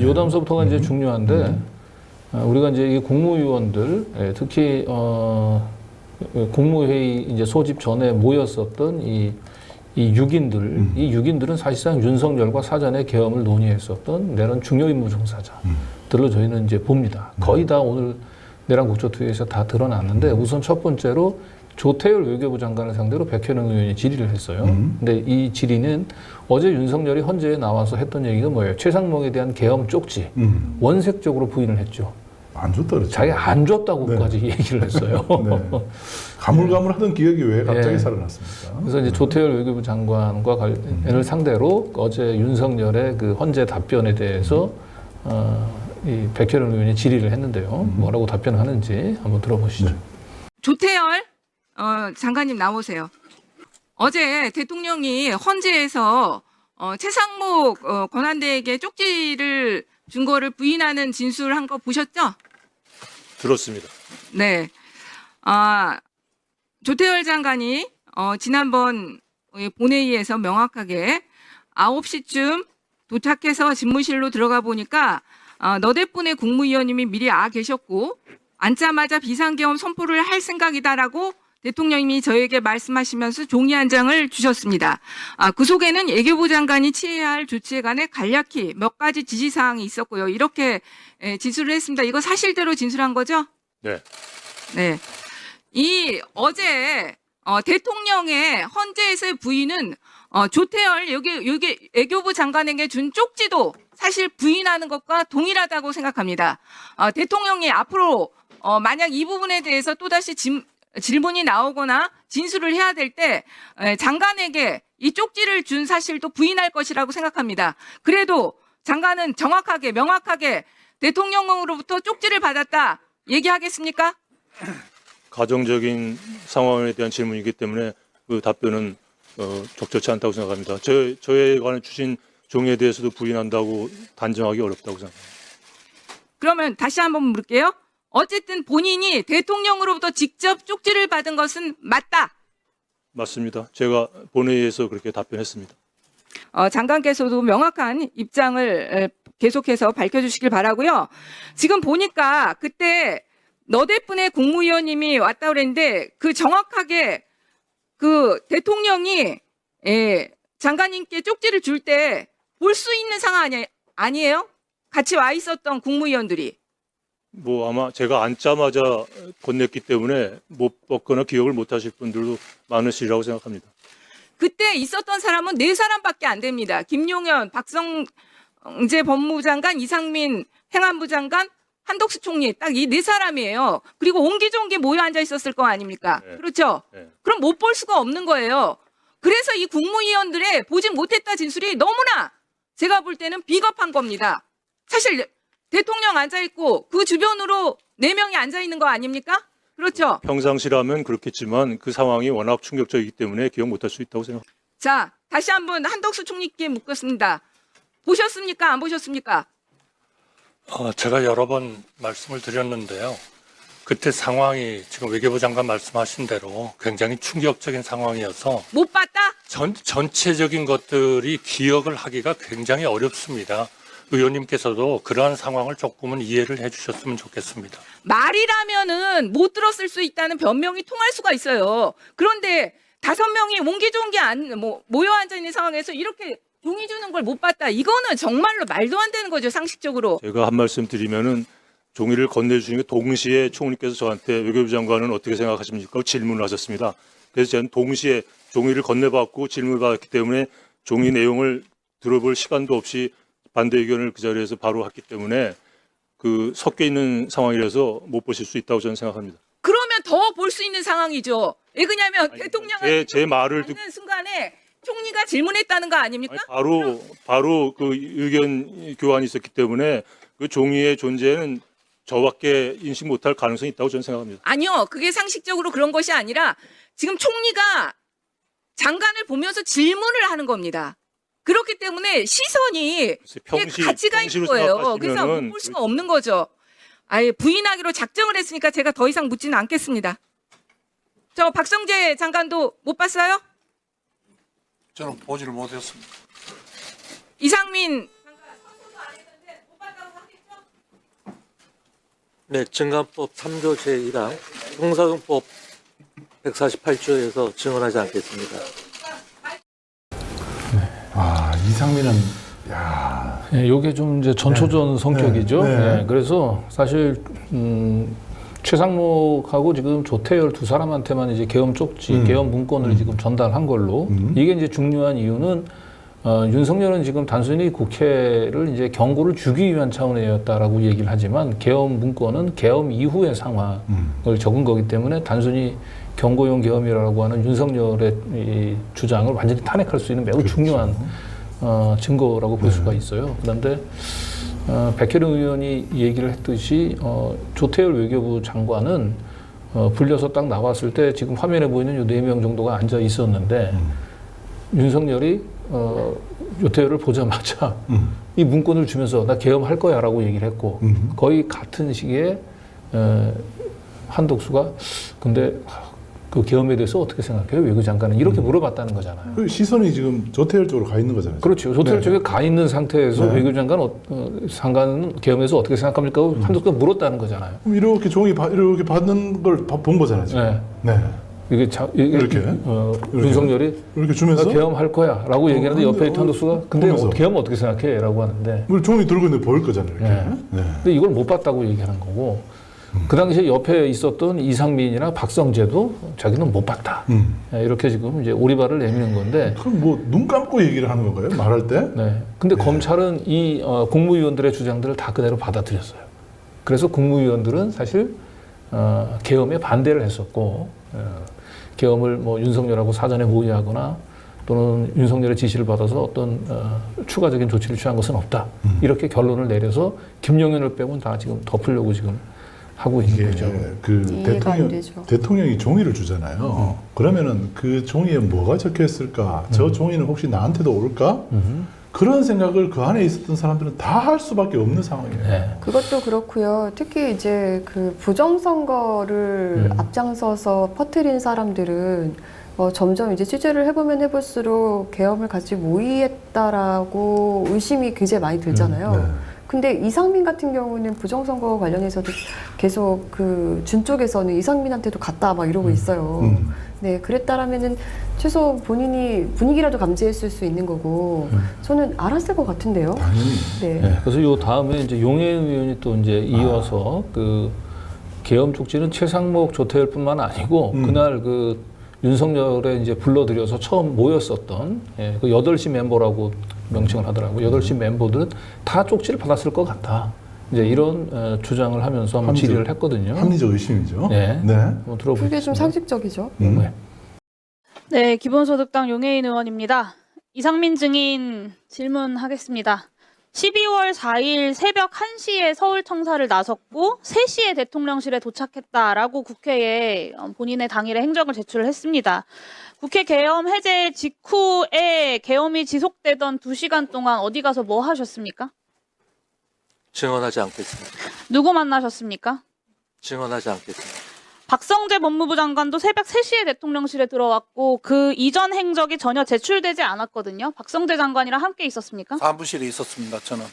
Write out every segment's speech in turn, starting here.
요담서부터가 이제 중요한데 우리가 이제 이 국무위원들 특히 국무회의 이제 소집 전에 모였었던 이 6인들, 이 6인들은 사실상 윤석열과 사전에 계엄을 논의했었던 내란 중요 임무 종사자들로 저희는 이제 봅니다. 거의 다 오늘 내란 국조투기에서 다 드러났는데 우선 첫 번째로 조태열 외교부 장관을 상대로 백현영 의원이 질의를 했어요. 근데 이 질의는 어제 윤석열이 헌재에 나와서 했던 얘기가 뭐예요? 최상목에 대한 계엄 쪽지 원색적으로 부인을 했죠. 안 줬다 그랬죠. 자기가 안 줬다고까지 얘기를 했어요. 네. 가물가물하던 기억이 왜 갑자기 네. 살아났습니까? 그래서 이제 조태열 외교부 장관과 관련을 상대로 어제 윤석열의 그 헌재 답변에 대해서 이 백현영 의원이 질의를 했는데요. 뭐라고 답변하는지 한번 들어보시죠. 네. 조태열 장관님 나오세요. 어제 대통령이 헌재에서 최상목 권한대에게 쪽지를 준 거를 부인하는 진술한 거 보셨죠? 들었습니다. 네. 조태열 장관이 지난번 본회의에서 명확하게 9시쯤 도착해서 집무실로 들어가 보니까 너댓분의 국무위원님이 미리 계셨고 앉자마자 비상계엄 선포를 할 생각이다라고 대통령님이 저에게 말씀하시면서 종이 한 장을 주셨습니다. 그 속에는 외교부 장관이 취해야 할 조치에 관해 간략히 몇 가지 지시사항이 있었고요. 이렇게 진술을 했습니다. 이거 사실대로 진술한 거죠? 네. 네. 이 어제 대통령의 헌재에서의 부인은 조태열 여기 외교부 장관에게 준 쪽지도 사실 부인하는 것과 동일하다고 생각합니다. 대통령이 앞으로 만약 이 부분에 대해서 또다시 질문이 나오거나 진술을 해야 될 때 장관에게 이 쪽지를 준 사실도 부인할 것이라고 생각합니다. 그래도 장관은 정확하게 명확하게 대통령으로부터 쪽지를 받았다 얘기하겠습니까? 가정적인 상황에 대한 질문이기 때문에 그 답변은 적절치 않다고 생각합니다. 저에 관해 주신 종이에 대해서도 부인한다고 단정하기 어렵다고 생각합니다. 그러면 다시 한번 물을게요. 어쨌든 본인이 대통령으로부터 직접 쪽지를 받은 것은 맞다. 맞습니다. 제가 본회의에서 그렇게 답변했습니다. 장관께서도 명확한 입장을 계속해서 밝혀주시길 바라고요. 지금 보니까 그때 너댓분의 국무위원님이 왔다 그랬는데 그 정확하게 그 대통령이 장관님께 쪽지를 줄 때 볼 수 있는 상황 아니에요? 같이 와 있었던 국무위원들이. 뭐 아마 제가 앉자마자 건넸기 때문에 못 봤거나 기억을 못 하실 분들도 많으시리라고 생각합니다. 그때 있었던 사람은 4사람밖에 안 됩니다. 김용현, 박성재 법무부 장관, 이상민 행안부 장관, 한덕수 총리 딱 이 4사람이에요. 그리고 옹기종기 모여 앉아 있었을 거 아닙니까? 네. 그렇죠? 네. 그럼 못 볼 수가 없는 거예요. 그래서 이 국무위원들의 보지 못했다 진술이 너무나 제가 볼 때는 비겁한 겁니다. 사실 대통령 앉아있고 그 주변으로 4명이 앉아있는 거 아닙니까? 그렇죠? 평상시라면 그렇겠지만 그 상황이 워낙 충격적이기 때문에 기억 못할 수 있다고 생각합니다. 자, 다시 한번 한덕수 총리께 묻겠습니다. 보셨습니까? 안 보셨습니까? 제가 여러 번 말씀을 드렸는데요. 그때 상황이 지금 외교부 장관 말씀하신 대로 굉장히 충격적인 상황이어서 못 봤다? 전체적인 것들이 기억을 하기가 굉장히 어렵습니다. 의원님께서도 그러한 상황을 조금은 이해를 해주셨으면 좋겠습니다. 말이라면은 못 들었을 수 있다는 변명이 통할 수가 있어요. 그런데 5명이 옹기종기 모여 앉아 있는 상황에서 이렇게 종이 주는 걸 못 봤다. 이거는 정말로 말도 안 되는 거죠, 상식적으로. 제가 한 말씀 드리면은 종이를 건네주시는 게 동시에 총리께서 저한테 외교부 장관은 어떻게 생각하십니까? 질문을 하셨습니다. 그래서 저는 동시에 종이를 건네받고 질문을 받았기 때문에 종이 내용을 들어볼 시간도 없이 반대 의견을 그 자리에서 바로 했기 때문에 그 섞여 있는 상황이라서 못 보실 수 있다고 저는 생각합니다. 그러면 더 볼 수 있는 상황이죠. 왜 그러냐면 대통령한테 제 말을 듣고 듣는 순간에 총리가 질문했다는 거 아닙니까? 바로 그 의견 교환이 있었기 때문에 그 종이의 존재는 저밖에 인식 못할 가능성이 있다고 저는 생각합니다. 아니요. 그게 상식적으로 그런 것이 아니라 지금 총리가 장관을 보면서 질문을 하는 겁니다. 그렇기 때문에 시선이 가치가 있는 거예요. 그래서 못 볼 수가 없는 거죠. 아예 부인하기로 작정을 했으니까 제가 더 이상 묻지는 않겠습니다. 저 박성재 장관도 못 봤어요? 저는 보지를 못했습니다. 이상민 장관 선서도 안 했는데 못 봤다고 네, 증감법 3조 제1항 형사금법 148조에서 증언하지 않겠습니다. 아, 이상민은, 야. 예, 요게 좀 이제 전초전 성격이죠. 네. 예, 그래서 사실 최상목하고 지금 조태열 두 사람한테만 이제 계엄 쪽지, 계엄 문건을 지금 전달한 걸로 이게 이제 중요한 이유는 윤석열은 지금 단순히 국회를 이제 경고를 주기 위한 차원이었다라고 얘기를 하지만 계엄 문건은 계엄 이후의 상황을 적은 거기 때문에 단순히 경고용 계엄이라고 하는 윤석열의 이 주장을 완전히 탄핵할 수 있는 매우 중요한 증거라고 볼 수가 있어요. 그런데 백혜련 의원이 얘기를 했듯이 조태열 외교부 장관은 불려서 딱 나왔을 때 지금 화면에 보이는 요 4명 정도가 앉아 있었는데 윤석열이 조태열을 보자마자 이 문건을 주면서 나 계엄할 거야 라고 얘기를 했고 거의 같은 시기에 한덕수가 근데 그 계엄에 대해서 어떻게 생각해요? 외교장관은 이렇게 물어봤다는 거잖아요. 그 시선이 지금 조태열 쪽으로 가 있는 거잖아요. 그렇죠. 조태열 네. 쪽에 가 있는 상태에서 네. 외교장관 장관은 계엄에서 어떻게 생각합니까? 한덕수가 물었다는 거잖아요. 그럼 이렇게 이렇게 받는 걸 본 거잖아요. 지금. 네. 네. 이게 이렇게? 윤석열이 이렇게 나 주면서 계엄할 거야라고 얘기하는데 옆에 있던 한덕수가 근데 보면서. 계엄 어떻게 생각해?라고 하는데 물 종이 들고 있는데 보일 거잖아요. 이렇게. 네. 네. 근데 이걸 못 봤다고 얘기하는 거고 그 당시에 옆에 있었던 이상민이나 박성재도 자기는 못 봤다. 이렇게 지금 이제 오리발을 내미는 건데 그럼 뭐 눈 감고 얘기를 하는 건가요? 말할 때? 네. 근데 검찰은 이 국무위원들의 주장들을 다 그대로 받아들였어요. 그래서 국무위원들은 사실 계엄에 반대를 했었고 계엄을 뭐 윤석열하고 사전에 모의하거나 또는 윤석열의 지시를 받아서 어떤 추가적인 조치를 취한 것은 없다. 이렇게 결론을 내려서 김용현을 빼고는 다 지금 덮으려고 지금 하고 있는 거죠. 그 이해가 안 되죠. 대통령이 종이를 주잖아요. 그러면은 그 종이에 뭐가 적혀 있을까? 저 종이는 혹시 나한테도 올까? 그런 생각을 그 안에 있었던 사람들은 다 할 수밖에 없는 상황이에요. 네. 그것도 그렇고요. 특히 이제 그 부정선거를 앞장서서 퍼뜨린 사람들은 점점 이제 취재를 해보면 해볼수록 계엄을 같이 모의했다라고 의심이 굉장히 많이 들잖아요. 네. 근데 이상민 같은 경우는 부정선거 관련해서도 계속 그 준 쪽에서는 이상민한테도 갔다 막 이러고 있어요. 네, 그랬다라면은 최소 본인이 분위기라도 감지했을 수 있는 거고 저는 알았을 것 같은데요. 당연히. 네. 네. 그래서 요 다음에 이제 용해인 의원이 또 이제 이어서 그 계엄 쪽지는 최상목 조태열뿐만 아니고 그날 그 윤석열에 이제 불러들여서 처음 모였었던 그 8시 멤버라고 명칭을 하더라고요. 8시 멤버들은 다 쪽지를 받았을 것 같다. 이제 이런 주장을 하면서 한번 질의를 했거든요. 합리적 의심이죠. 네. 네. 한번 들어보겠습니다. 그게 좀 상식적이죠. 네. 네, 기본소득당 용해인 의원입니다. 이상민 증인 질문하겠습니다. 12월 4일 새벽 1시에 서울청사를 나섰고 3시에 대통령실에 도착했다라고 국회에 본인의 당일에 행적을 제출을 했습니다. 국회 계엄 해제 직후에 계엄이 지속되던 2시간 동안 어디 가서 뭐 하셨습니까? 증언하지 않겠습니다. 누구 만나셨습니까? 증언하지 않겠습니다. 박성재 법무부 장관도 새벽 3시에 대통령실에 들어왔고 그 이전 행적이 전혀 제출되지 않았거든요. 박성재 장관이랑 함께 있었습니까? 사무실에 있었습니다. 저는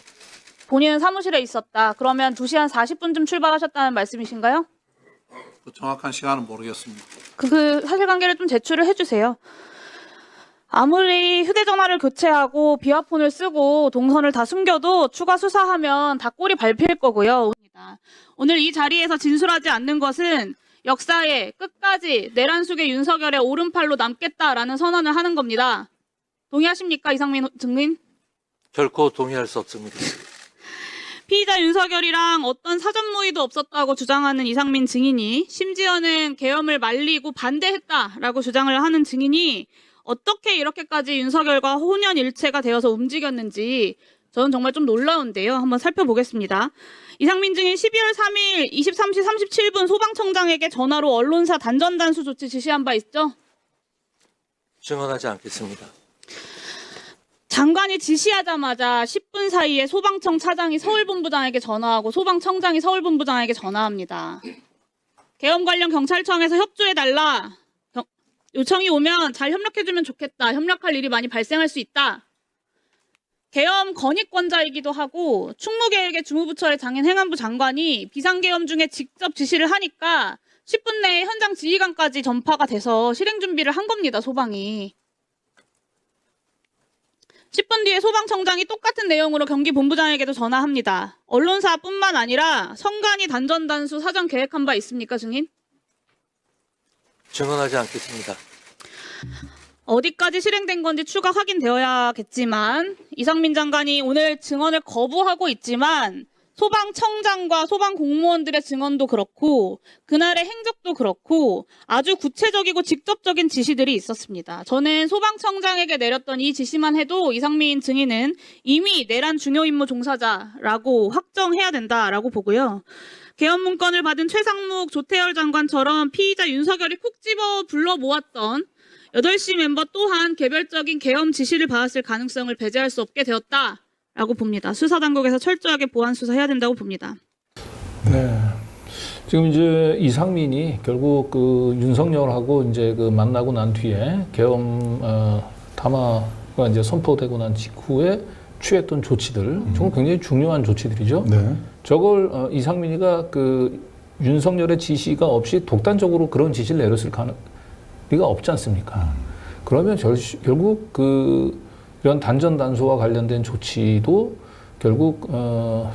본인은 사무실에 있었다. 그러면 2시 한 40분쯤 출발하셨다는 말씀이신가요? 그 정확한 시간은 모르겠습니다. 그 사실관계를 좀 제출을 해주세요. 아무리 휴대전화를 교체하고 비화폰을 쓰고 동선을 다 숨겨도 추가 수사하면 다 꼴이 밟힐 거고요. 오늘 이 자리에서 진술하지 않는 것은 역사에 끝까지 내란 속의 윤석열의 오른팔로 남겠다라는 선언을 하는 겁니다. 동의하십니까, 이상민 증인? 결코 동의할 수 없습니다. 피의자 윤석열이랑 어떤 사전 모의도 없었다고 주장하는 이상민 증인이 심지어는 계엄을 말리고 반대했다라고 주장을 하는 증인이 어떻게 이렇게까지 윤석열과 혼연일체가 되어서 움직였는지 저는 정말 좀 놀라운데요. 한번 살펴보겠습니다. 이상민 증인 12월 3일 23시 37분 소방청장에게 전화로 언론사 단전 단수 조치 지시한 바 있죠? 증언하지 않겠습니다. 장관이 지시하자마자 10분 사이에 소방청 차장이 서울본부장에게 전화하고 소방청장이 서울본부장에게 전화합니다. 계엄 관련 경찰청에서 협조해달라. 요청이 오면 잘 협력해주면 좋겠다. 협력할 일이 많이 발생할 수 있다. 계엄 건의권자이기도 하고 충무계획의 주무부처의 장인 행안부 장관이 비상계엄 중에 직접 지시를 하니까 10분 내에 현장 지휘관까지 전파가 돼서 실행 준비를 한 겁니다. 소방이. 10분 뒤에 소방청장이 똑같은 내용으로 경기본부장에게도 전화합니다. 언론사뿐만 아니라 성간이 단전단수 사전 계획한 바 있습니까, 증인? 증언하지 않겠습니다. 어디까지 실행된 건지 추가 확인되어야겠지만 이상민 장관이 오늘 증언을 거부하고 있지만 소방청장과 소방공무원들의 증언도 그렇고 그날의 행적도 그렇고 아주 구체적이고 직접적인 지시들이 있었습니다. 저는 소방청장에게 내렸던 이 지시만 해도 이상민 증인은 이미 내란 중요 임무 종사자라고 확정해야 된다라고 보고요. 계엄 문건을 받은 최상목, 조태열 장관처럼 피의자 윤석열이 콕 집어 불러 모았던 8시 멤버 또한 개별적인 계엄 지시를 받았을 가능성을 배제할 수 없게 되었다라고 봅니다. 수사당국에서 철저하게 보완 수사해야 된다고 봅니다. 네. 지금 이제 이상민이 결국 그 윤석열하고 이제 그 만나고 난 뒤에 계엄 담화가 이제 선포되고 난 직후에 취했던 조치들, 정말 굉장히 중요한 조치들이죠. 네. 저걸 이상민이가 그 윤석열의 지시가 없이 독단적으로 그런 지시를 내렸을 리가 없지 않습니까? 그러면 결국 그 이런 단전단수와 관련된 조치도 결국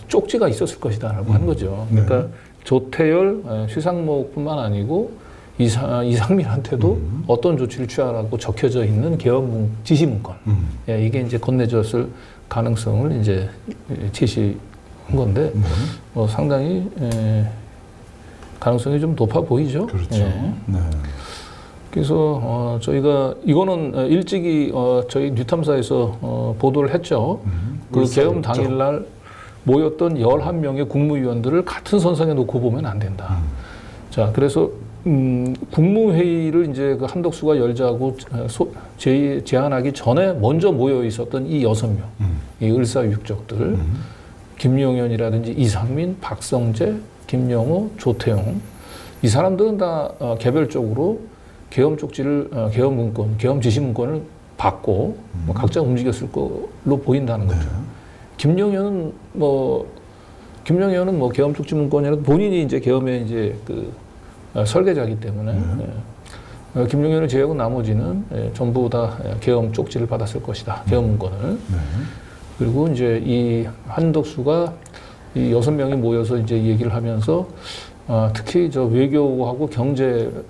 쪽지가 있었을 것이다라고 하는 거죠. 그러니까 조태열, 최상목뿐만 아니고 이상민한테도 어떤 조치를 취하라고 적혀져 있는 계엄 지시 문건, 예, 이게 이제 건네졌을 가능성을 이제 제시한 건데 상당히 가능성이 좀 높아 보이죠. 그렇죠. 예. 네. 그래서 저희가 이거는 일찍이 저희 뉴탐사에서 보도를 했죠. 그 계엄 당일날 모였던 11명의 국무위원들을 같은 선상에 놓고 보면 안 된다. 자, 그래서 국무회의를 이제 그 한덕수가 열자고 제안하기 전에 먼저 모여 있었던 이 6명, 이 을사육적들, 김용현이라든지 이상민, 박성재, 김영호, 조태용, 이 사람들은 다 개별적으로 계엄 쪽지를, 계엄 문건, 계엄 지시 문건을 받고 각자 움직였을 걸로 보인다는 거죠. 김용현은 뭐 계엄 쪽지 문건이라도 본인이 이제 계엄의 이제 그 설계자이기 때문에 김용현을 제외하고 나머지는 전부 다 계엄 쪽지를 받았을 것이다. 계엄 문건을. 그리고 이제 이 한덕수가 이 6명이 모여서 이제 얘기를 하면서 특히 저 외교하고 경제가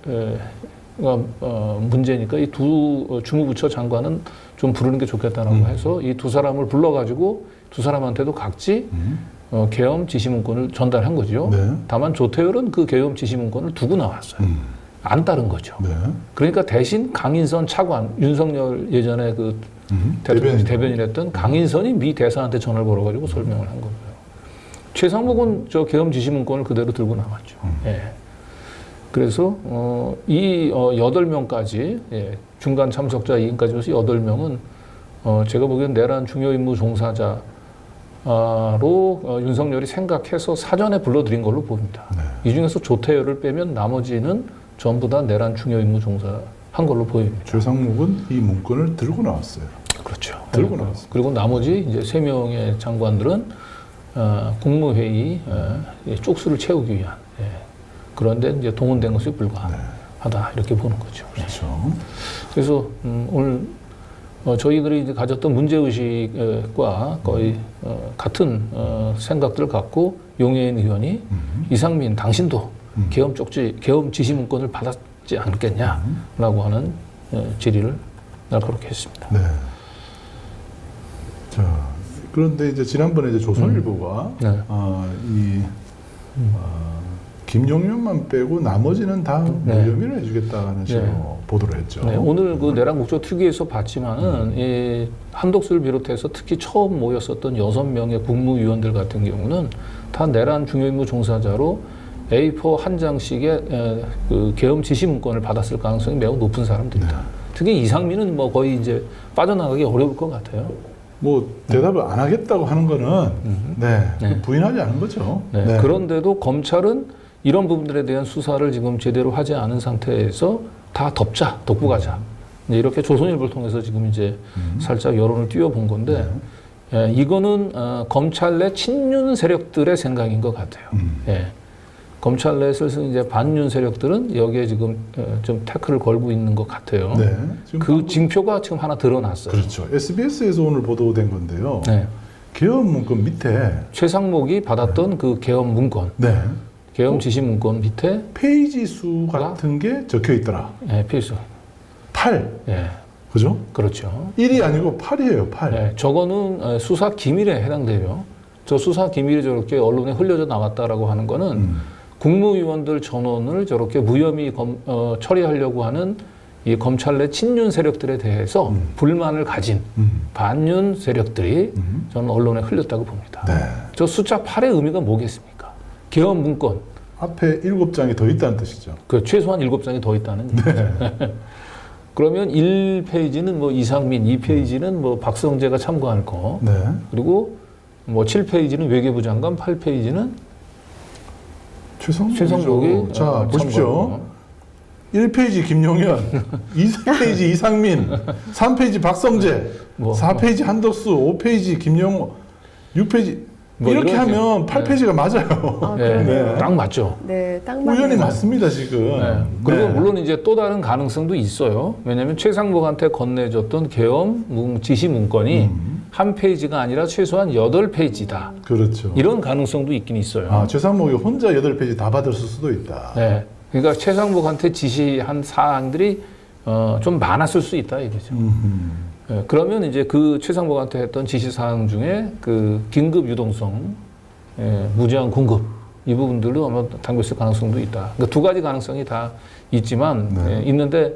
문제니까 이 두 주무부처 장관은 좀 부르는 게 좋겠다라고 해서 이 두 사람을 불러가지고 두 사람한테도 각지 계엄 지시 문건을 전달한 거죠. 네. 다만 조태열은 그 계엄 지시 문건을 두고 나왔어요. 안 따른 거죠. 네. 그러니까 대신 강인선 차관, 윤석열 예전에 그 대변인했던 강인선이 미 대사한테 전화를 걸어가지고 설명을 한 거고요. 최상목은 저 계엄 지시 문건을 그대로 들고 나왔죠. 예. 그래서 이 8명까지 중간 참석자 2인까지 해서 8명은 제가 보기엔 내란 중요 임무 종사자로 윤석열이 생각해서 사전에 불러들인 걸로 보입니다. 이 중에서 조태열을 빼면 나머지는 전부 다 내란 중요 임무 종사한 걸로 보입니다. 최상목은 이 문건을 들고 나왔어요. 그렇죠. 들고 나왔습니다. 그리고 나머지 이제 3명의 장관들은 국무회의 쪽수를 채우기 위한 그런데 이제 동원된 것이 불가하다 이렇게 보는 거죠. 그렇죠. 그래서 오늘 저희들이 이제 가졌던 문제의식과 거의 같은 생각들을 갖고 용해인 의원이 이상민 당신도 계엄 쪽지, 계엄 지시 문건을 받았지 않겠냐라고 하는 질의를 날카롭게 했습니다. 네. 자, 그런데 이제 지난번에 이제 조선일보가 김용현만 빼고 나머지는 다 무혐의를 해주겠다는 식으로 보도를 했죠. 네, 오늘 그 내란 국조 특위에서 봤지만은 이 한덕수를 비롯해서 특히 처음 모였었던 6명의 국무위원들 같은 경우는 다 내란 중요임무 종사자로 A4 한 장씩의 그 계엄 지시 문건을 받았을 가능성이 매우 높은 사람들이다. 특히 이상민은 뭐 거의 이제 빠져나가기 어려울 것 같아요. 뭐 대답을 안 하겠다고 하는 거는 부인하지 않은 거죠. 네. 그런데도 검찰은 이런 부분들에 대한 수사를 지금 제대로 하지 않은 상태에서 다 덮고 가자. 이렇게 조선일보를 통해서 지금 이제 살짝 여론을 띄워본 건데 예, 이거는 검찰 내 친윤 세력들의 생각인 것 같아요. 예. 검찰 내 슬슬 이제 반윤 세력들은 여기에 지금 좀 태클을 걸고 있는 것 같아요. 네. 지금 그 징표가 지금 하나 드러났어요. 그렇죠. SBS에서 오늘 보도된 건데요. 네. 개헌 문건 밑에 최상목이 받았던 그 계엄 문건, 네. 계엄 지시 문건 밑에 페이지 수 같은 게 적혀 있더라. 예, 필수. 8. 예, 그죠? 그렇죠. 1이 아니고 8이에요. 8. 예, 저거는 수사 기밀에 해당돼요. 저 수사 기밀이 저렇게 언론에 흘려져 나왔다라고 하는 거는 국무위원들 전원을 저렇게 무혐의 처리하려고 하는 이 검찰 내 친윤 세력들에 대해서 불만을 가진 반윤 세력들이 저는 언론에 흘렸다고 봅니다. 네. 저 숫자 8의 의미가 뭐겠습니까? 계엄 문건, 앞에 7장이 더 있다는 뜻이죠. 그 최소한 7장이 더 있다는 얘기죠. 그러면 1페이지는 뭐 이상민, 2페이지는 뭐 박성재가 참고할 거, 네. 그리고 뭐 7페이지는 외교부 장관, 8페이지는 최성목이. 자, 보십시오. 1페이지 김용현, 2페이지 이상민, 3페이지 박성재, 뭐, 4페이지 한덕수, 5페이지 김용호, 6페이지 뭐 이렇게 이런 하면 8페이지가 맞아요. 아, 예, 네. 딱 맞죠. 네, 딱 우연히 맞네요. 맞습니다 지금. 네. 그리고 네. 물론 이제 또 다른 가능성도 있어요. 왜냐하면 최상목한테 건네줬던 계엄 지시 문건이 한 페이지가 아니라 최소한 8페이지다. 그렇죠. 이런 가능성도 있긴 있어요. 아, 최상목이 혼자 8페이지 다 받았을 수도 있다. 네. 그러니까 최상목한테 지시한 사항들이 좀 많았을 수 있다 이거죠. 네. 그러면 이제 그 최상목한테 했던 지시 사항 중에 그 긴급 유동성, 무제한 공급 이 부분들도 아마 담겼을 가능성도 있다. 그러니까 두 가지 가능성이 다 있지만 네. 있는데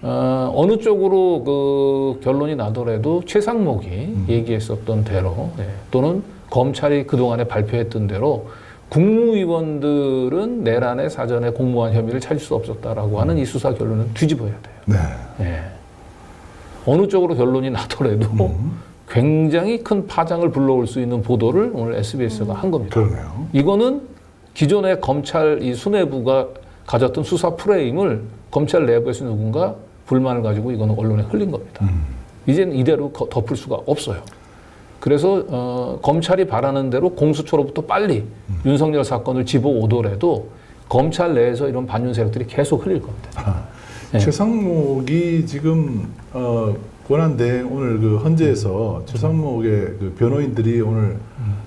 어느 쪽으로 그 결론이 나더라도 최상목이 얘기했었던 대로 또는 검찰이 그동안에 발표했던 대로 국무위원들은 내란의 사전에 공모한 혐의를 찾을 수 없었다라고 하는 이 수사 결론은 뒤집어야 돼요. 네. 예. 어느 쪽으로 결론이 나더라도 굉장히 큰 파장을 불러올 수 있는 보도를 오늘 SBS가 한 겁니다. 그러네요. 이거는 기존의 검찰 이 수뇌부가 가졌던 수사 프레임을 검찰 내부에서 누군가 불만을 가지고 이거는 언론에 흘린 겁니다. 이제는 이대로 덮을 수가 없어요. 그래서 검찰이 바라는 대로 공수처로부터 빨리 윤석열 사건을 집어오더라도 검찰 내에서 이런 반윤 세력들이 계속 흘릴 겁니다. 아, 네. 최상목이 지금 권한대행 오늘 그 헌재에서 최상목의 그 변호인들이 오늘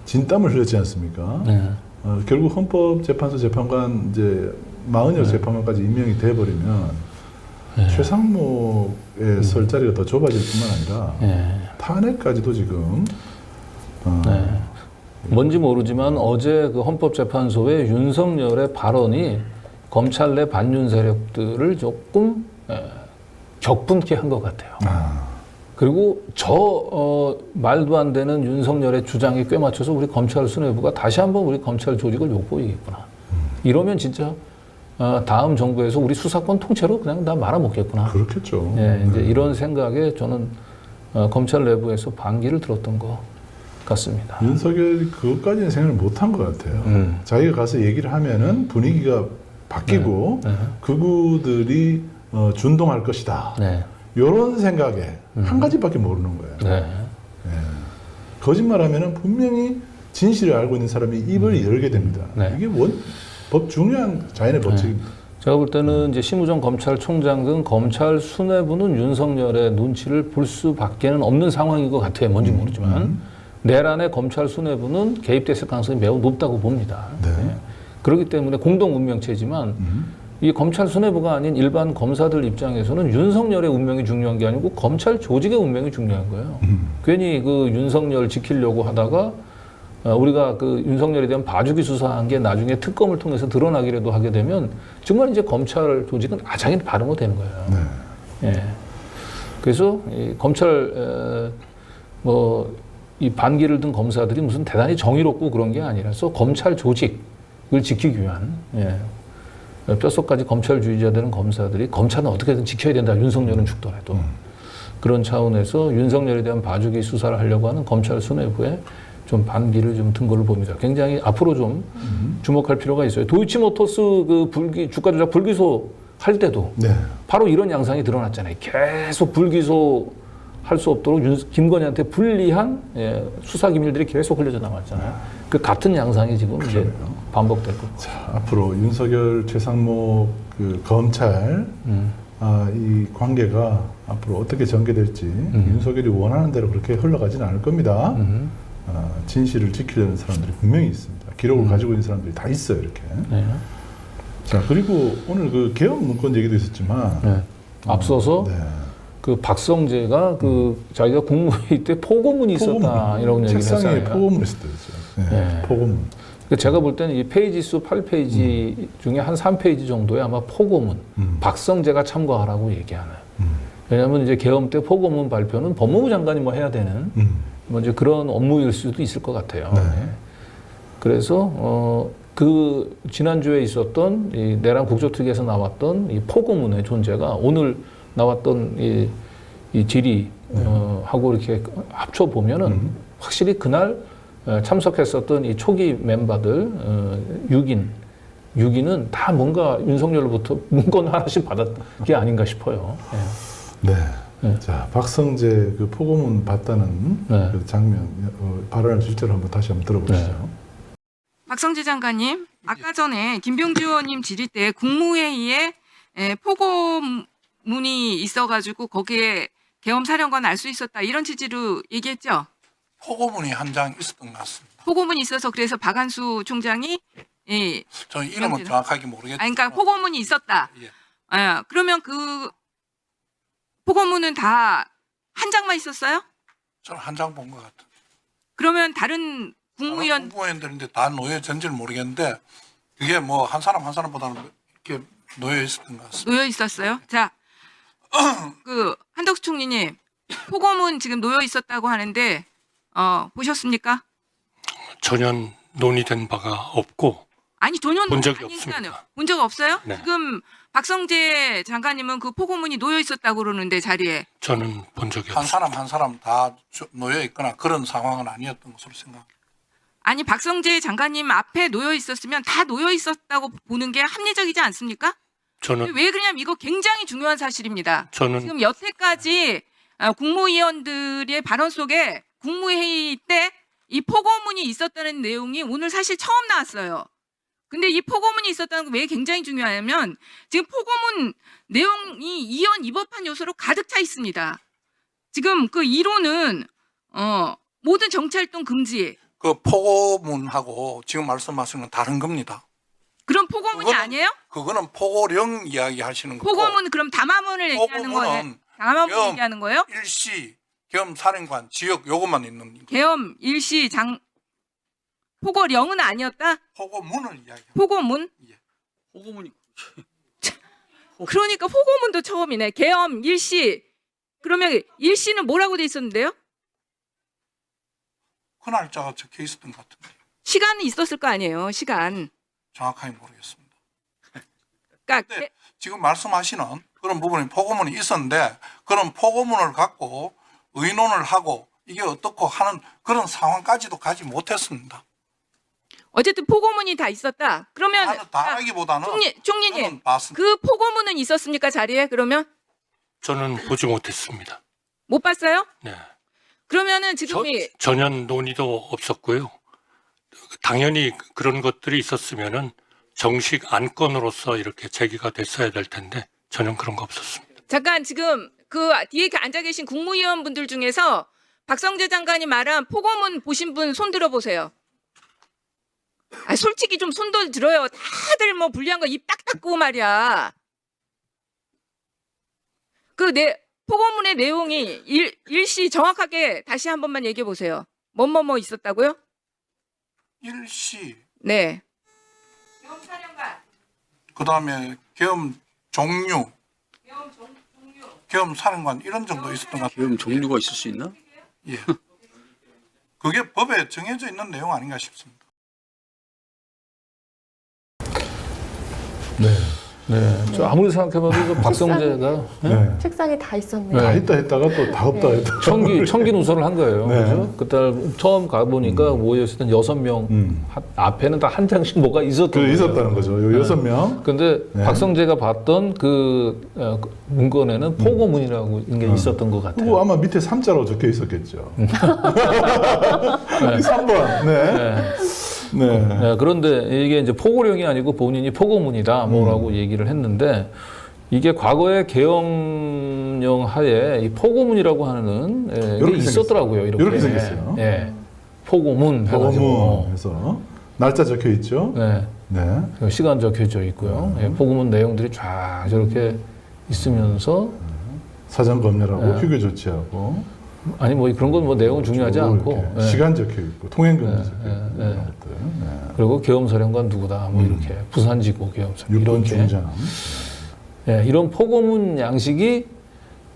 진땀을 흘렸지 않습니까? 네. 결국 헌법재판소 재판관 이제 40여 재판관까지 임명이 돼버리면 최상목의 설 자리가 더 좁아질 뿐만 아니라 탄핵까지도 지금 뭔지 모르지만 어제 그 헌법재판소의 윤석열의 발언이 검찰 내 반윤 세력들을 조금 격분케 한 것 같아요. 그리고 말도 안 되는 윤석열의 주장에 꽤 맞춰서 우리 검찰 수뇌부가 다시 한번 우리 검찰 조직을 욕보이겠구나. 이러면 진짜 다음 정부에서 우리 수사권 통째로 그냥 다 말아먹겠구나. 그렇겠죠. 예, 이제 이런 생각에 저는 검찰 내부에서 반기를 들었던 것 같습니다. 윤석열이 그것까지는 생각을 못한 것 같아요. 자기가 가서 얘기를 하면은 분위기가 바뀌고 극우들이 준동할 것이다. 네. 이런 생각에 한 가지밖에 모르는 거예요. 네. 거짓말하면은 분명히 진실을 알고 있는 사람이 입을 열게 됩니다. 네. 이게 법 중요한 자연의 법칙입니다. 제가 볼 때는 이제 심우정 검찰총장 등 검찰 수뇌부는 윤석열의 눈치를 볼 수밖에는 없는 상황인 것 같아요. 뭔지 모르지만 내란의 검찰 수뇌부는 개입됐을 가능성이 매우 높다고 봅니다. 네. 그렇기 때문에 공동 운명체지만 이 검찰 수뇌부가 아닌 일반 검사들 입장에서는 윤석열의 운명이 중요한 게 아니고 검찰 조직의 운명이 중요한 거예요. 괜히 그 윤석열 지키려고 하다가 우리가 그 윤석열에 대한 봐주기 수사한 게 나중에 특검을 통해서 드러나기라도 하게 되면 정말 이제 검찰 조직은 아장이 바른 거 되는 거예요. 예. 그래서 이 검찰 이 반기를 든 검사들이 무슨 대단히 정의롭고 그런 게 아니라서 검찰 조직을 지키기 위한 뼛속까지 검찰주의자 되는 검사들이 검찰은 어떻게든 지켜야 된다. 윤석열은 죽더라도 그런 차원에서 윤석열에 대한 봐주기 수사를 하려고 하는 검찰 수뇌부에 좀 반기를 좀 든 걸로 봅니다. 굉장히 앞으로 좀 주목할 필요가 있어요. 도이치모터스 그 주가 조작 불기소 할 때도 바로 이런 양상이 드러났잖아요. 계속 불기소 할 수 없도록 김건희한테 불리한 수사 기밀들이 계속 흘려져 나왔잖아요. 그 같은 양상이 지금 이제 반복될 거고. 자, 앞으로 윤석열, 최상목 그 검찰 이 관계가 앞으로 어떻게 전개될지 윤석열이 원하는 대로 그렇게 흘러가지는 않을 겁니다. 진실을 지키려는 사람들이 분명히 있습니다. 기록을 가지고 있는 사람들이 다 있어요, 이렇게. 네. 자, 그리고 오늘 그 개헌 문건 얘기도 있었지만 네. 앞서서 네. 그 박성재가 그 자기가 국무회의 때 포고문이 있었다 이런 얘기를 책상에 했잖아요. 포고문이 있었죠. 네. 네. 포고문. 그러니까 제가 볼 때는 이 페이지 수 8페이지 중에 한 3페이지 정도에 아마 포고문, 박성재가 참고하라고 얘기하는. 왜냐하면 이제 개헌 때 포고문 발표는 법무부 장관이 뭐 해야 되는 뭐 이제 그런 업무일 수도 있을 것 같아요. 네. 네. 그래서 그 지난주에 있었던 이 내란 국조특위에서 나왔던 이 포고문의 존재가 오늘 나왔던 이 질의 하고 이렇게 합쳐 보면은 확실히 그날 참석했었던 이 초기 멤버들 6인은 다 뭔가 윤석열로부터 문건 하나씩 받았던 게 아닌가 싶어요. 네. 네. 자, 박성재 그 포고문 봤다는 네. 그 장면 발언을 실제로 다시 한번 들어보시죠. 박성재 장관님, 아까 전에 김병주 의원님 질의 때 국무회의에 포고문이 있어가지고 거기에 계엄 사령관 알 수 있었다 이런 취지로 얘기했죠. 포고문이 한 장 있었던 것 같습니다. 포고문이 있어서 그래서 박한수 총장이 저는 이름은 정확하게 모르겠지만 그러니까 포고문이 있었다. 예. 그러면 그 포고문은 다 한 장만 있었어요? 저는 한 장 본 것 같아요. 그러면 다른 국무위원 국무위원들인데 다 놓여졌는지는 모르겠는데 그게 뭐 한 사람 한 사람보다는 이렇게 놓여 있었던 것 같습니다. 놓여 있었어요? 자, 그 한덕수 총리님 포고문 지금 놓여 있었다고 하는데 보셨습니까? 전혀 논의된 바가 없고 아니 전혀 본 적이 아니니까요. 없습니다. 본 적 없어요? 네. 지금 박성재 장관님은 그 포고문이 놓여 있었다고 그러는데 자리에 저는 본 적이 한 없습니다. 사람 한 사람 다 놓여 있거나 그런 상황은 아니었던 것으로 생각합니다. 아니 박성재 장관님 앞에 놓여 있었으면 다 놓여 있었다고 보는 게 합리적이지 않습니까? 저는 왜 그러냐면 이거 굉장히 중요한 사실입니다. 지금 여태까지 국무위원들의 발언 속에 국무회의 때 이 포고문이 있었다는 내용이 오늘 사실 처음 나왔어요. 근데 이 포고문이 있었다는 게 왜 굉장히 중요하냐면 지금 포고문 내용이 이원 이법한 요소로 가득 차 있습니다. 지금 그 이론은 모든 정치활동 금지. 그 포고문하고 지금 말씀하시는 건 다른 겁니다. 그럼 포고문이 아니에요? 그거는 포고령 이야기 하시는 거고 포고문 그럼 담화문을 얘기하는 거예요? 포고문은 담화문 계엄, 얘기하는 거예요? 일시 겸 사령관 지역 요것만 있는 거고. 계엄 일시 포고령은 아니었다? 포고문을 이야기합니다. 포고문? 예. 포고문이 그러니까 포고문도 처음이네. 계엄 일시. 그러면 일시는 뭐라고 돼 있었는데요? 그 날짜가 적혀 있었던 것 같은데 시간이 있었을 거 아니에요. 시간. 정확하게 모르겠습니다. 그러니까 네. 지금 말씀하시는 그런 부분이 포고문이 있었는데 그런 포고문을 갖고 의논을 하고 이게 어떻고 하는 그런 상황까지도 가지 못했습니다. 어쨌든 포고문이 다 있었다. 그러면 다 하기보다는 총리님 저는 봤습니다. 그 포고문은 있었습니까 자리에? 그러면 저는 보지 못했습니다. 못 봤어요? 네. 그러면은 지금 전혀 논의도 없었고요. 당연히 그런 것들이 있었으면은 정식 안건으로서 이렇게 제기가 됐어야 될 텐데 전혀 그런 거 없었습니다. 잠깐 지금 그 뒤에 앉아 계신 국무위원분들 중에서 박성재 장관이 말한 포고문 보신 분 손 들어보세요. 솔직히 좀 손도 들어요. 다들 뭐 불리한 거 입 딱 닫고 말이야. 포고문의 내용이 일시 정확하게 다시 한 번만 얘기해 보세요. 뭐뭐뭐 있었다고요? 일시 네. 그다음에 계엄 종류 계엄 사령관 이런 정도 있었던 것 같아요. 계엄 종류가 있을 수 있나? 예. 그게 법에 정해져 있는 내용 아닌가 싶습니다. 네. 네. 저 아무리 생각해봐도 그 박성재가 네. 책상에 다 있었네요. 다 했다 했다가 또 다 없다 했다. 청기 누설을 한 거예요. 네. 그죠? 그때 처음 가보니까 모여있었던 6명 앞에는 다 한 장씩 뭐가 있었던 거예요. 있었다는 거죠. 요 6명. 근데 네. 박성재가 봤던 그 문건에는 포고문이라고 게 있었던 것 같아요. 그거 아마 밑에 3자로 적혀 있었겠죠. 이 3번. 네. 네. 네, 그런데 이게 이제 포고령이 아니고 본인이 포고문이다 뭐라고 얘기를 했는데 이게 과거에 계엄령 하에 이 포고문이라고 하는 게 이렇게 있었더라고요. 이렇게 생겼어요. 예. 포고문 해가지고. 포고문 해서 날짜 적혀 있죠. 네. 네. 시간 적혀져 있고요. 예, 포고문 내용들이 쫙 저렇게 있으면서 사전 검열하고 네. 휴교 조치하고 아니 뭐 그런 건 뭐 내용은 중요하지 쭉 않고 이렇게 예. 시간 적혀 있고 통행금지 적혀 있고 네. 이런 것들. 네. 그리고 계엄사령관 누구다 뭐 이렇게 부산지구 계엄사령관 육군 이렇게 중장. 예, 이런 포고문 양식이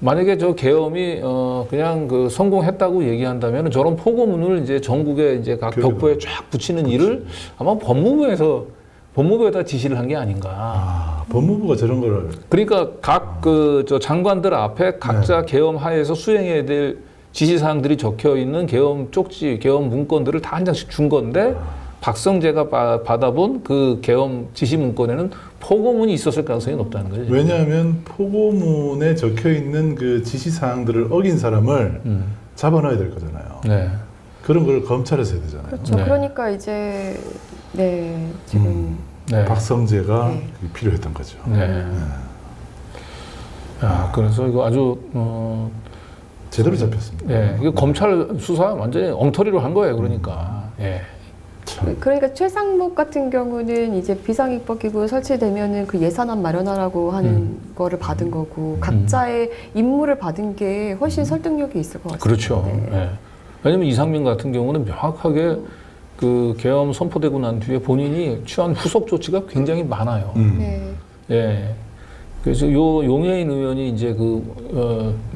만약에 저 계엄이 그냥 그 성공했다고 얘기한다면 저런 포고문을 이제 전국에 이제 각 벽보에 쫙 붙이는 일을 아마 법무부에다 지시를 한 게 아닌가. 아, 법무부가 저런 거를 그러니까 각 그 저 장관들 앞에 각자 계엄 하에서 수행해야 될 지시사항들이 적혀 있는 계엄 쪽지, 계엄 문건들을 다 한 장씩 준 건데 박성재가 받아본 그 계엄 지시 문건에는 포고문이 있었을 가능성이 높다는 거죠. 왜냐하면 포고문에 적혀 있는 그 지시 사항들을 어긴 사람을 잡아놔야 될 거잖아요. 네. 그런 걸 검찰에서 해야 되잖아요. 그렇죠. 네. 그러니까 이제 지금 네. 박성재가 네. 그게 필요했던 거죠. 네. 야, 그래서 이거 아주 제대로 잡혔습니다. 예, 이거 검찰 수사 완전히 엉터리로 한 거예요. 그러니까. 예. 참. 그러니까 최상목 같은 경우는 이제 비상입법기구 설치되면은 그 예산안 마련하라고 하는 거를 받은 거고 각자의 임무를 받은 게 훨씬 설득력이 있을 것 같습니다. 그렇죠. 네. 예. 왜냐면 이상민 같은 경우는 명확하게 그 계엄 선포되고 난 뒤에 본인이 취한 후속 조치가 굉장히 많아요. 네. 예. 그래서 요 용해인 의원이 이제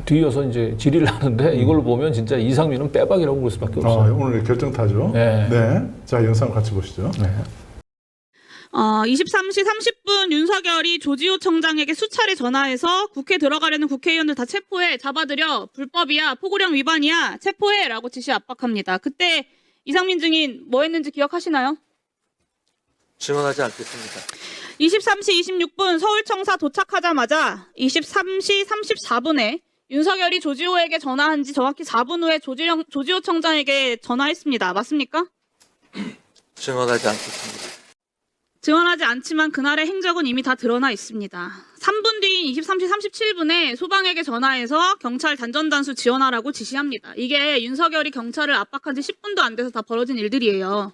뒤이어서 이제 질의를 하는데 이걸 보면 진짜 이상민은 빼박이라고 볼 수밖에 없어요. 오늘 결정타죠. 네. 네. 자, 영상 같이 보시죠. 네. 23시 30분 윤석열이 조지호 청장에게 수차례 전화해서 국회 들어가려는 국회의원들 다 체포해, 잡아들여, 불법이야, 포고령 위반이야, 체포해라고 지시 압박합니다. 그때 이상민 증인 뭐 했는지 기억하시나요? 증언하지 않겠습니다. 23시 26분 서울청사 도착하자마자 23시 34분에 윤석열이 조지호에게 전화한 지 정확히 4분 후에 조지호 청장에게 전화했습니다. 맞습니까? 증언하지 않겠습니다. 증언하지 않지만 그날의 행적은 이미 다 드러나 있습니다. 3분 뒤인 23시 37분에 소방에게 전화해서 경찰 단전단수 지원하라고 지시합니다. 이게 윤석열이 경찰을 압박한 지 10분도 안 돼서 다 벌어진 일들이에요.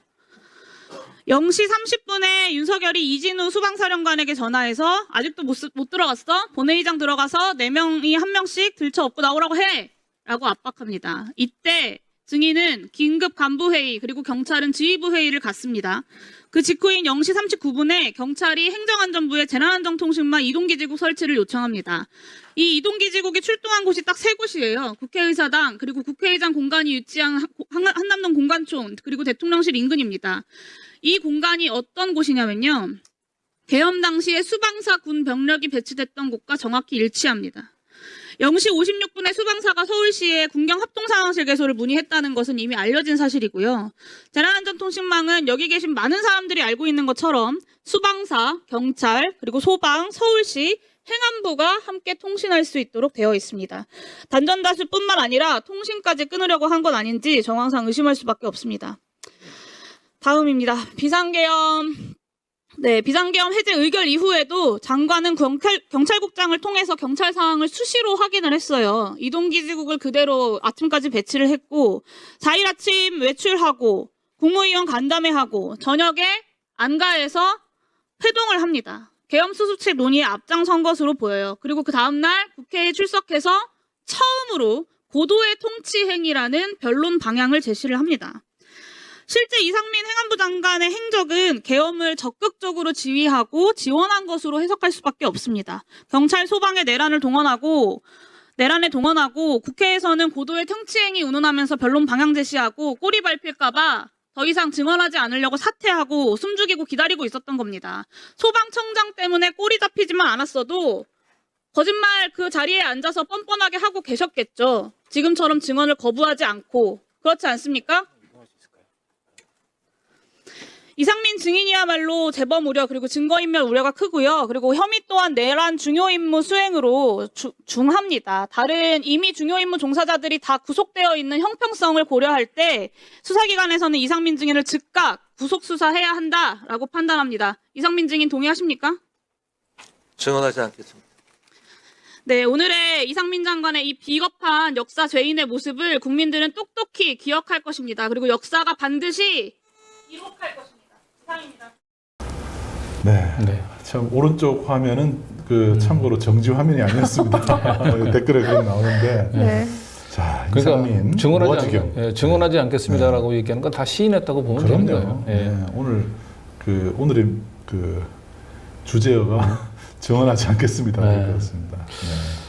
0시 30분에 윤석열이 이진우 수방사령관에게 전화해서 아직도 못 들어갔어? 본회의장 들어가서 4명이 1명씩 들쳐업고 나오라고 해! 라고 압박합니다. 이때 증인은 긴급 간부회의 그리고 경찰은 지휘부 회의를 갖습니다. 그 직후인 0시 39분에 경찰이 행정안전부에 재난안전통신망 이동기지국 설치를 요청합니다. 이 이동기지국이 출동한 곳이 딱 3곳이에요. 국회의사당 그리고 국회의장 공간이 위치한 한남동 공관촌 그리고 대통령실 인근입니다. 이 공간이 어떤 곳이냐면요. 계엄 당시에 수방사 군 병력이 배치됐던 곳과 정확히 일치합니다. 0시 56분에 수방사가 서울시에 군경 합동상황실 개소를 문의했다는 것은 이미 알려진 사실이고요. 재난안전통신망은 여기 계신 많은 사람들이 알고 있는 것처럼 수방사, 경찰, 그리고 소방, 서울시, 행안부가 함께 통신할 수 있도록 되어 있습니다. 단전다수뿐만 아니라 통신까지 끊으려고 한 건 아닌지 정황상 의심할 수밖에 없습니다. 다음입니다. 비상계엄 해제 의결 이후에도 장관은 경찰국장을 통해서 경찰 상황을 수시로 확인을 했어요. 이동기지국을 그대로 아침까지 배치를 했고 4일 아침 외출하고 국무위원 간담회하고 저녁에 안가에서 회동을 합니다. 계엄 수습책 논의에 앞장선 것으로 보여요. 그리고 그 다음날 국회에 출석해서 처음으로 고도의 통치 행위라는 변론 방향을 제시를 합니다. 실제 이상민 행안부 장관의 행적은 계엄을 적극적으로 지휘하고 지원한 것으로 해석할 수밖에 없습니다. 경찰 소방의 내란에 동원하고 국회에서는 고도의 통치 행위 운운하면서 변론 방향 제시하고 꼬리 밟힐까 봐 더 이상 증언하지 않으려고 사퇴하고 숨죽이고 기다리고 있었던 겁니다. 소방청장 때문에 꼬리 잡히지만 않았어도 거짓말 그 자리에 앉아서 뻔뻔하게 하고 계셨겠죠. 지금처럼 증언을 거부하지 않고. 그렇지 않습니까? 이상민 증인이야말로 재범 우려 그리고 증거인멸 우려가 크고요. 그리고 혐의 또한 내란 중요임무 수행으로 중합니다. 다른 이미 중요임무 종사자들이 다 구속되어 있는 형평성을 고려할 때 수사기관에서는 이상민 증인을 즉각 구속 수사해야 한다라고 판단합니다. 이상민 증인 동의하십니까? 증언하지 않겠습니다. 네, 오늘의 이상민 장관의 이 비겁한 역사 죄인의 모습을 국민들은 똑똑히 기억할 것입니다. 그리고 역사가 반드시 기록할 것입니다. 이상입니다. 네. 네. 참 오른쪽 화면은 그 참고로 정지 화면이 아니었습니다. 댓글에 그런 나오는데. 네. 자, 이상민 무아지경. 증언하지 않겠습니다라고 얘기하는 건 다 시인했다고 보면 되는 거예요. 예. 네. 오늘의 그 주제어가 증언하지 않겠습니다. 네. 그렇습니다. 네.